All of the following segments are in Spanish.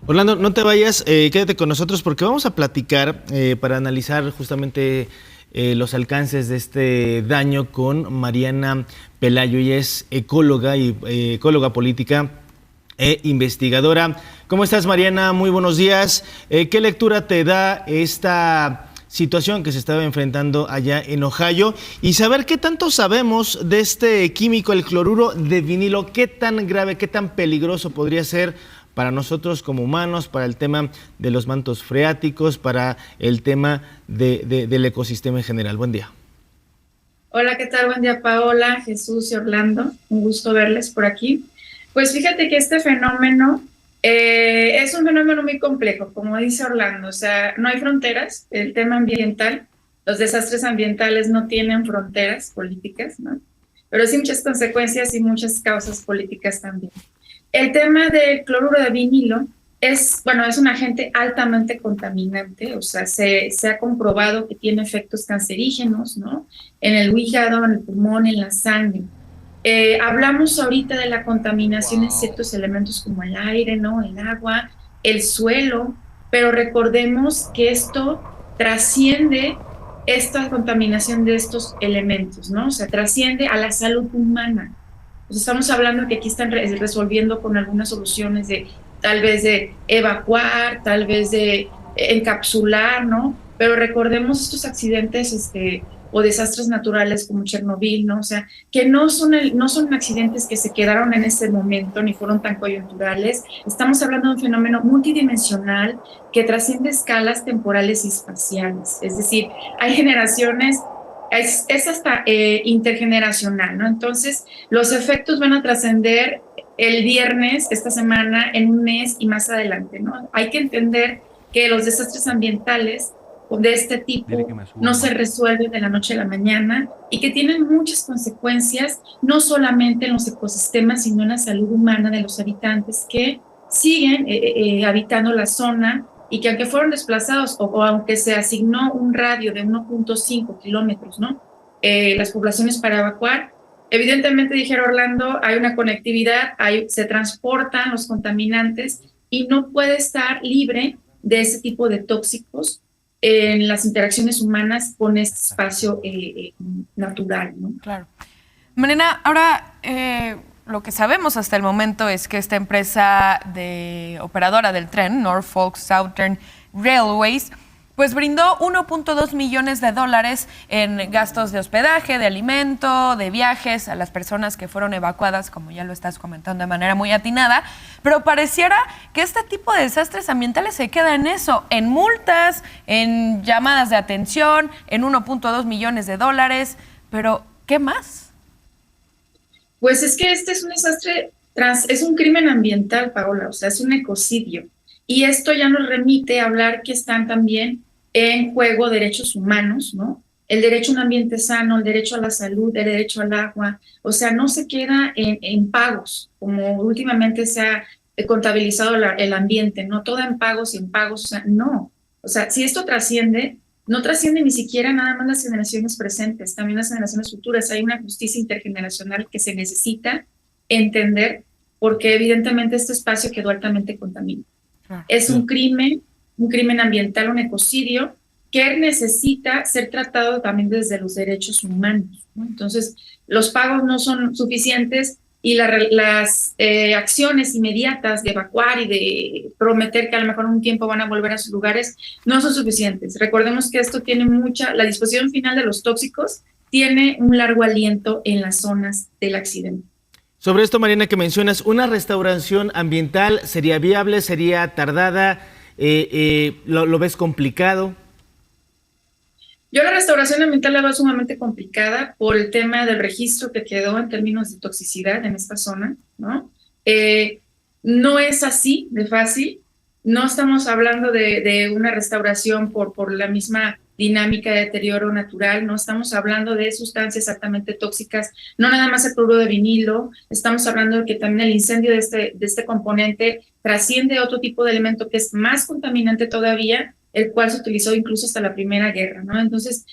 Orlando, no te vayas, quédate con nosotros porque vamos a platicar para analizar justamente los alcances de este daño con Mariana Pelayo. Ella es ecóloga y ecóloga política e investigadora. ¿Cómo estás, Mariana? Muy buenos días. ¿Qué lectura te da esta situación que se estaba enfrentando allá en Ohio? Y saber qué tanto sabemos de este químico, el cloruro de vinilo, qué tan grave, qué tan peligroso podría ser para nosotros como humanos, para el tema de los mantos freáticos, para el tema del ecosistema en general. Buen día. Hola, ¿qué tal? Buen día, Paola, Jesús y Orlando. Un gusto verles por aquí. Pues fíjate que este fenómeno es un fenómeno muy complejo, como dice Orlando. O sea, no hay fronteras. El tema ambiental, los desastres ambientales no tienen fronteras políticas, ¿no? Pero sí muchas consecuencias y muchas causas políticas también. El tema del cloruro de vinilo es un agente altamente contaminante, o sea, se ha comprobado que tiene efectos cancerígenos, ¿no? En el hígado, en el pulmón, en la sangre. Hablamos ahorita de la contaminación en ciertos elementos como el aire, ¿no? El agua, el suelo, pero recordemos que esto trasciende esta contaminación de estos elementos, ¿no? O sea, trasciende a la salud humana. Pues estamos hablando que aquí están resolviendo con algunas soluciones de tal vez de evacuar, tal vez de encapsular, ¿no? Pero recordemos estos accidentes o desastres naturales como Chernobyl, ¿no? O sea, que no son accidentes que se quedaron en ese momento ni fueron tan coyunturales. Estamos hablando de un fenómeno multidimensional que trasciende escalas temporales y espaciales. Es decir, hay generaciones es hasta intergeneracional, ¿no? Entonces, los efectos van a trascender el viernes, esta semana, en un mes y más adelante, ¿no? Hay que entender que los desastres ambientales de este tipo no se resuelven de la noche a la mañana y que tienen muchas consecuencias, no solamente en los ecosistemas, sino en la salud humana de los habitantes que siguen habitando la zona y que aunque fueron desplazados o aunque se asignó un radio de 1.5 kilómetros, ¿no? Las poblaciones para evacuar, evidentemente, dijera Orlando, hay una conectividad, se transportan los contaminantes y no puede estar libre de ese tipo de tóxicos en las interacciones humanas con este espacio natural, ¿no? Claro. Marina, ahora lo que sabemos hasta el momento es que esta empresa operadora del tren, Norfolk Southern Railways, pues brindó 1.2 millones de dólares en gastos de hospedaje, de alimento, de viajes a las personas que fueron evacuadas, como ya lo estás comentando de manera muy atinada, pero pareciera que este tipo de desastres ambientales se queda en eso, en multas, en llamadas de atención, en 1.2 millones de dólares, pero ¿qué más? Pues es que este es un desastre, es un crimen ambiental, Paola, o sea, es un ecocidio. Y esto ya nos remite a hablar que están también en juego derechos humanos, ¿no? El derecho a un ambiente sano, el derecho a la salud, el derecho al agua, o sea, no se queda en pagos, como últimamente se ha contabilizado el ambiente, no todo en pagos y en pagos, o sea, no. O sea, si esto trasciende, no trasciende ni siquiera nada más las generaciones presentes, también las generaciones futuras. Hay una justicia intergeneracional que se necesita entender porque evidentemente este espacio quedó altamente contaminado. Es un crimen ambiental, un ecocidio que necesita ser tratado también desde los derechos humanos, ¿no? Entonces, los pagos no son suficientes y las acciones inmediatas de evacuar y de prometer que a lo mejor en un tiempo van a volver a sus lugares no son suficientes. Recordemos que esto tiene la disposición final de los tóxicos tiene un largo aliento en las zonas del accidente. Sobre esto, Mariana, que mencionas, ¿una restauración ambiental sería viable, sería tardada? ¿Lo ves complicado? Yo la restauración ambiental la veo sumamente complicada por el tema del registro que quedó en términos de toxicidad en esta zona, ¿no? No es así de fácil, no estamos hablando de una restauración por la misma dinámica de deterioro natural, no estamos hablando de sustancias altamente tóxicas, no nada más el cloruro de vinilo, estamos hablando de que también el incendio de este componente trasciende otro tipo de elemento que es más contaminante todavía, el cual se utilizó incluso hasta la Primera Guerra, ¿no? Entonces,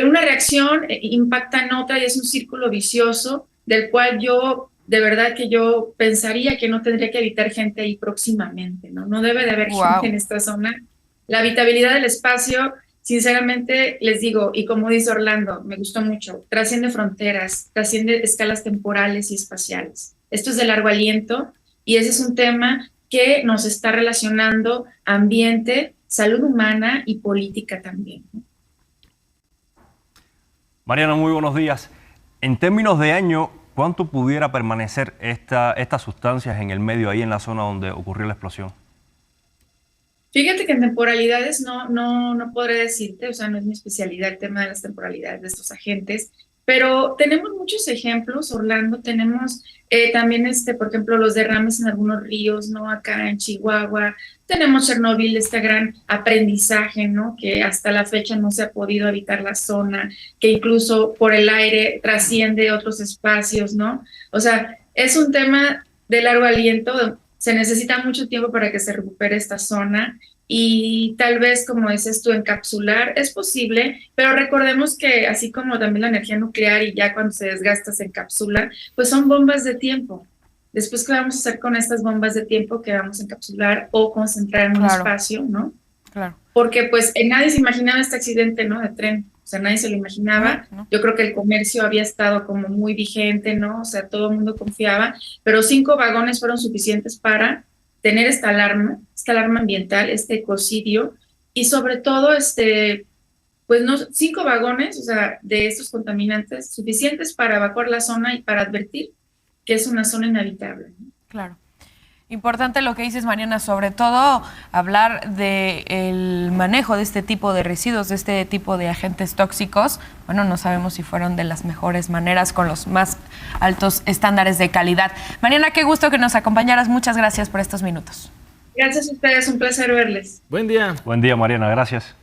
una reacción impacta en otra y es un círculo vicioso del cual yo de verdad que yo pensaría que no tendría que habitar gente ahí próximamente, ¿no? No debe de haber gente en esta zona. La habitabilidad del espacio, sinceramente, les digo, y como dice Orlando, me gustó mucho, trasciende fronteras, trasciende escalas temporales y espaciales. Esto es de largo aliento y ese es un tema que nos está relacionando ambiente, salud humana y política también, ¿no? Mariana, muy buenos días. En términos de año, ¿cuánto pudiera permanecer estas sustancias en el medio, ahí en la zona donde ocurrió la explosión? Fíjate que en temporalidades no podré decirte, o sea, no es mi especialidad el tema de las temporalidades de estos agentes, pero tenemos muchos ejemplos, Orlando, tenemos también, por ejemplo, los derrames en algunos ríos, ¿no? Acá en Chihuahua, tenemos Chernobyl, este gran aprendizaje, ¿no? Que hasta la fecha no se ha podido habitar la zona, que incluso por el aire trasciende otros espacios, ¿no? O sea, es un tema de largo aliento, se necesita mucho tiempo para que se recupere esta zona y tal vez, como dices tú, encapsular es posible, pero recordemos que así como también la energía nuclear y ya cuando se desgasta se encapsula, pues son bombas de tiempo. Después, ¿qué vamos a hacer con estas bombas de tiempo que vamos a encapsular o concentrar en un espacio, ¿no? Claro. Porque pues nadie se imaginaba este accidente, ¿no? De tren. O sea, nadie se lo imaginaba. No. Yo creo que el comercio había estado como muy vigente, ¿no? O sea, todo el mundo confiaba, pero 5 vagones fueron suficientes para tener esta alarma ambiental, este ecocidio, y sobre todo, pues no, 5 vagones, o sea, de estos contaminantes suficientes para evacuar la zona y para advertir que es una zona inhabitable, ¿no? Claro. Importante lo que dices, Mariana, sobre todo hablar del manejo de este tipo de residuos, de este tipo de agentes tóxicos. Bueno, no sabemos si fueron de las mejores maneras, con los más altos estándares de calidad. Mariana, qué gusto que nos acompañaras. Muchas gracias por estos minutos. Gracias a ustedes, un placer verles. Buen día. Buen día, Mariana, gracias.